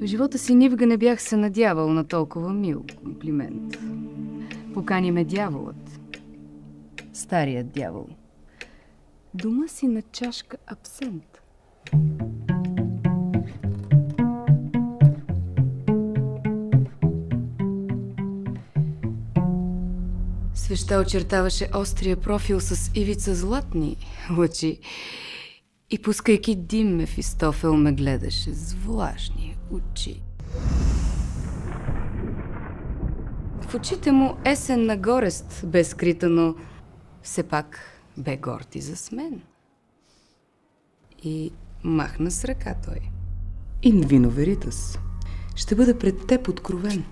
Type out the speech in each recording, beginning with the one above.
В живота си никога не бях се надявал на толкова мил комплимент. Покани ме дяволът. Старият дявол. Дома си на чашка абсент. Свеща очертаваше острия профил с ивица златни лъчи и пускайки дим, Мефистофел ме гледаше с влажни очи. В очите му есенна горест бе скрита, но все пак бе горд и засмен. И махна с ръка той. In vino veritas. Ще бъда пред теб откровен.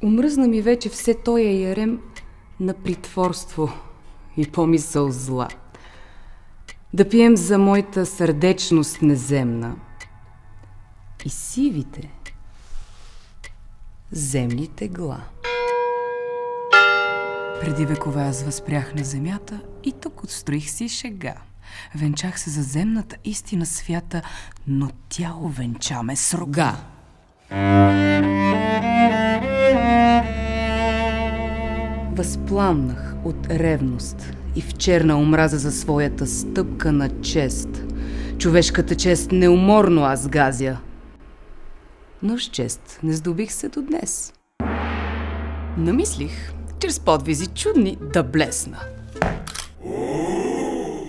Омръзна ми вече все тоя ярем на притворство и помисъл зла. Да пием за моята сърдечност неземна и сивите земни тегла. Преди векове аз възпрях на земята и тук отстроих си шега. Венчах се за земната истина свята, но тяло венчаме с рога. Възпламнах от ревност и в черна омраза за своята стъпка на чест. Човешката чест неуморно аз газя. Но с чест не здобих се до днес. Намислих, чрез подвизи чудни да блесна.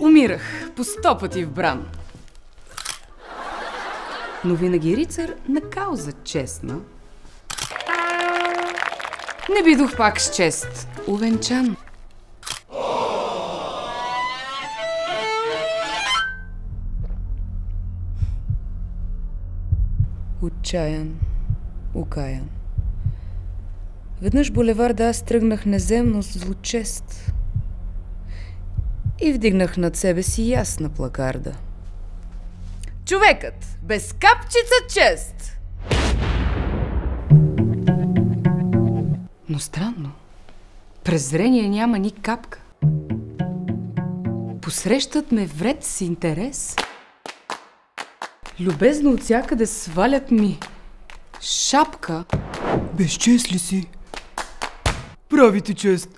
Умирах по 100 пъти в бран. Но винаги рицар на кауза честна. Не бидох пак с чест увенчан. Отчаян, окаян. Веднъж булеварда аз тръгнах неземно с злочест и вдигнах над себе си ясна плакарда. Човекът без капчица чест! Но странно, презрение няма ни капка. Посрещат ме вред с интерес. Любезно от всякъде свалят ми шапка. Безчест ли си? Прави ти чест.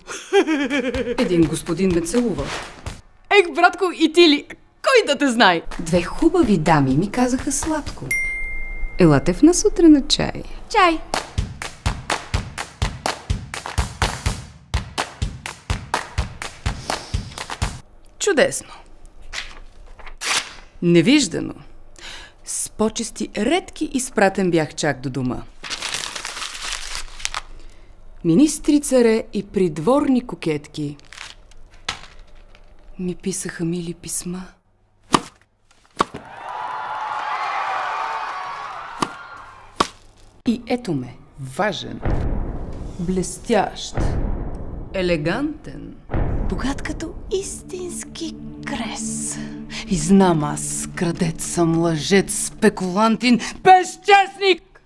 Един господин ме целува. Ех, братко, и ти ли? Кой да те знае? Две хубави дами ми казаха сладко. Елате в нас утре на чай. Чай! Чудесно. Невиждано. С почести редки изпратен бях чак до дома. Министри, царе и придворни кокетки ми писаха мили писма. И ето ме, важен, блестящ, елегантен, богат като истински крес. И знам аз, крадец съм, лъжец, спекулантин, безчестник,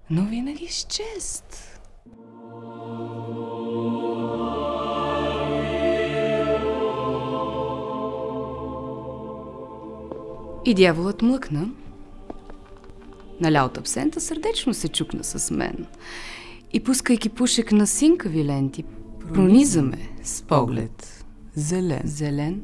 но винаги с чест. И дяволът млъкна, наля от абсента, сърдечно се чукна с мен и пускайки пушек на синкави ленти, прониза ме с поглед зелен.